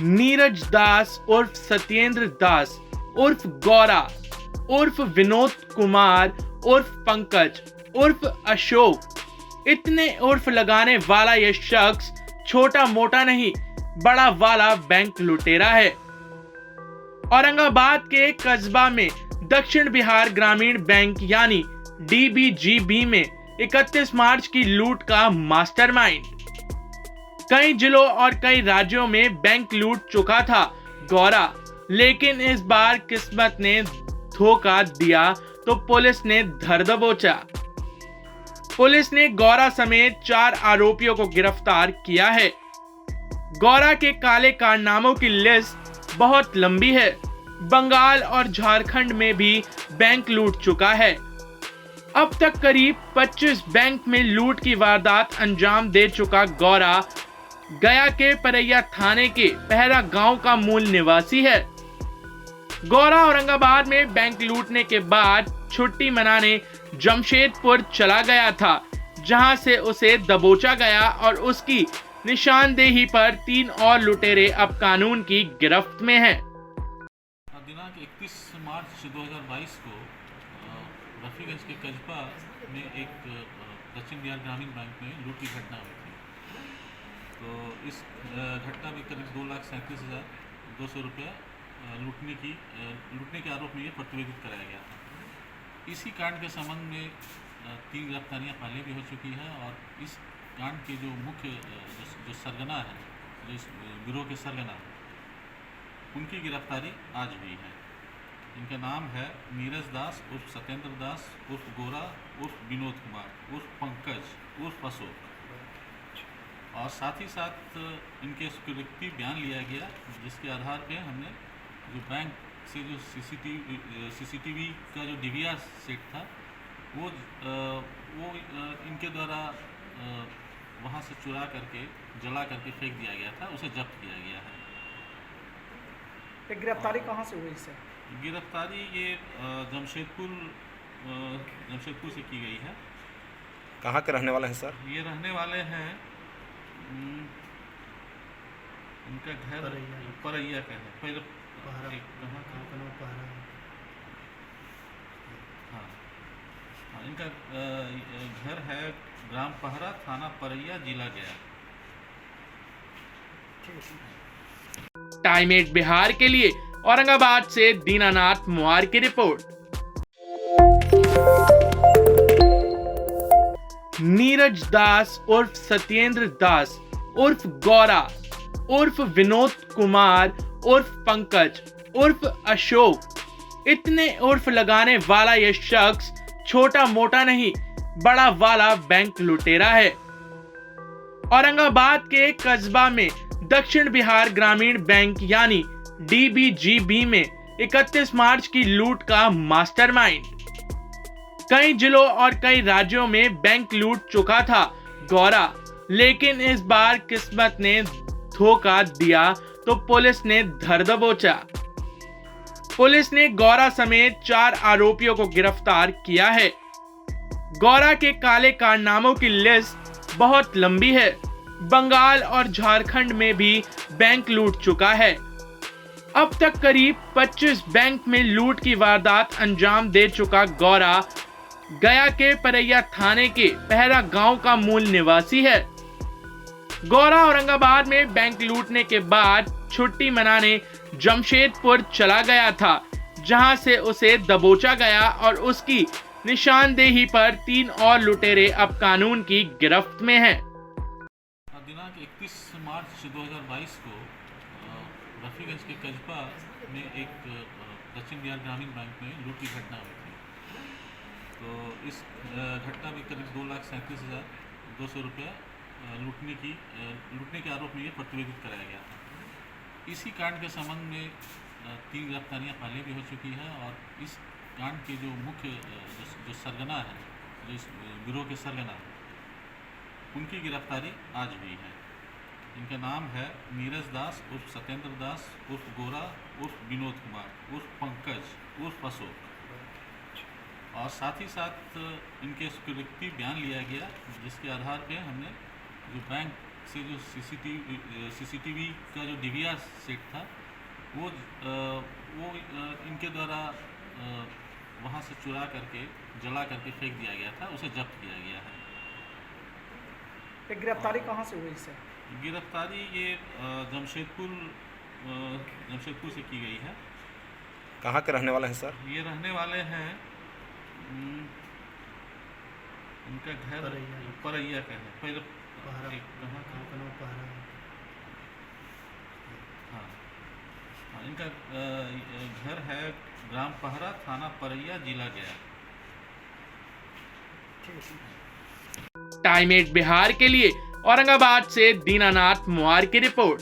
नीरज दास उर्फ सत्येंद्र दास उर्फ गौरा उर्फ विनोद कुमार उर्फ पंकज उर्फ अशोक इतने उर्फ लगाने वाला यह शख्स छोटा मोटा नहीं बड़ा वाला बैंक लुटेरा है। औरंगाबाद के कस्बा में दक्षिण बिहार ग्रामीण बैंक यानी डीबीजीबी में 31 मार्च की लूट का मास्टरमाइंड। कई जिलों और कई राज्यों में बैंक लूट चुका था गौरा, लेकिन इस बार किस्मत ने धोखा दिया तो पुलिस ने धर दबोचा। पुलिस ने गौरा समेत 4 आरोपियों को गिरफ्तार किया है। गौरा के काले कारनामों की लिस्ट बहुत लंबी है। बंगाल और झारखंड में भी बैंक लूट चुका है। अब तक करीब 25 बैंक में लूट की वारदात अंजाम दे चुका गौरा गया के परैया थाने के पहरा गांव का मूल निवासी है। गौरा औरंगाबाद में बैंक लूटने के बाद छुट्टी मनाने जमशेदपुर चला गया था, जहां से उसे दबोचा गया और उसकी निशानदेही पर 3 और लुटेरे अब कानून की गिरफ्त में हैं। दिनांक 31 मार्च 2022 को रफीगंज के कस्बा में एक दक्षिण बिहार ग्रामीण बैंक में लूट की घटना हुई थी। तो इस घटना में करीब 2,37,200 रुपया लूटने के आरोप में ये प्रतिवेदित कराया गया था। इसी कांड के संबंध में 3 गिरफ्तारियाँ पहले भी हो चुकी हैं और इस कांड के जो मुख्य जो सरगना है, जो इस गिरोह के सरगना, उनकी गिरफ्तारी आज हुई है। इनका नाम है नीरज दास उर्फ सत्येंद्र दास उर्फ गोरा उर्फ विनोद कुमार उर्फ पंकज उर्फ अशोक। और साथ ही साथ इनके सुरक्षित बयान लिया गया, जिसके आधार पे हमने जो बैंक से जो सीसीटीवी का जो डीवीआर सेट था वो इनके द्वारा वहाँ से चुरा करके जला करके फेंक दिया गया था, उसे जब्त किया गया है। गिरफ्तारी कहाँ से हुई सर? गिरफ्तारी ये जमशेदपुर से की गई है। कहाँ के रहने वाले हैं सर? ये रहने वाले हैं, इनका घर परैया का है। पहले हाँ, इनका घर है ग्राम पहरा, थाना परैया, जिला गया। टाइम 8 बिहार के लिए औरंगाबाद से दीनानाथ मुहार की रिपोर्ट। नीरज दास उर्फ सत्येंद्र दास उर्फ गौरा उर्फ विनोद कुमार उर्फ पंकज उर्फ अशोक इतने उर्फ लगाने वाला यह शख्स छोटा मोटा नहीं बड़ा वाला बैंक लुटेरा है। औरंगाबाद के कस्बा में दक्षिण बिहार ग्रामीण बैंक यानी डीबीजीबी में 31 मार्च की लूट का मास्टरमाइंड। कई जिलों और कई राज्यों में बैंक लूट चुका था गौरा, लेकिन इस बार किस्मत ने धोखा दिया तो पुलिस ने धर दबोचा। पुलिस ने गौरा समेत 4 आरोपियों को गिरफ्तार किया है। गौरा के काले कारनामों की लिस्ट बहुत लंबी है। बंगाल और झारखंड में भी बैंक लूट चुका है। अब तक करीब 25 बैंक में लूट की वारदात अंजाम दे चुका गौरा गया के परैया थाने के पहरा गांव का मूल निवासी है। गौरा औरंगाबाद में बैंक लूटने के बाद छुट्टी मनाने जमशेदपुर चला गया था, जहां से उसे दबोचा गया और उसकी निशानदेही पर 3 और लुटेरे अब कानून की गिरफ्त में हैं। दिनांक 31 मार्च 2022 को रफीगंज के कस्बा में एक दक्षिण बिहार ग्रामीण बैंक में लूट की घटना हुई थी। तो इस घटना में करीब 2,37,200 रुपया लूटने के आरोप में ये प्रतिवेदित कराया गया था। इसी कांड के संबंध में 3 गिरफ्तारियाँ पहले भी हो चुकी हैं और इस कांड के जो मुख्य जो सरगना है, जो इस गिरोह के सरगना, उनकी गिरफ्तारी आज हुई है। इनका नाम है नीरज दास उर्फ सत्येंद्र दास उर्फ गोरा उर्फ विनोद कुमार उर्फ पंकज उर्फ अशोक। और साथ ही साथ इनके सुरक्षित बयान लिया गया, जिसके आधार पे हमने जो बैंक से जो सीसीटीवी का जो डीवीआर सेट था वो इनके द्वारा वहाँ से चुरा करके जला करके फेंक दिया गया था, उसे जब्त किया गया है। एक गिरफ्तारी कहाँ से हुई सर? गिरफ्तारी ये जमशेदपुर से की गई है। कहाँ के रहने वाले हैं सर? ये रहने वाले हैं, इनका घर परैया का है। पहले हाँ, इनका घर है ग्राम पहरा, थाना परैया, जिला गया। टाइम 8 बिहार के लिए औरंगाबाद से दीनानाथ मुहार की रिपोर्ट।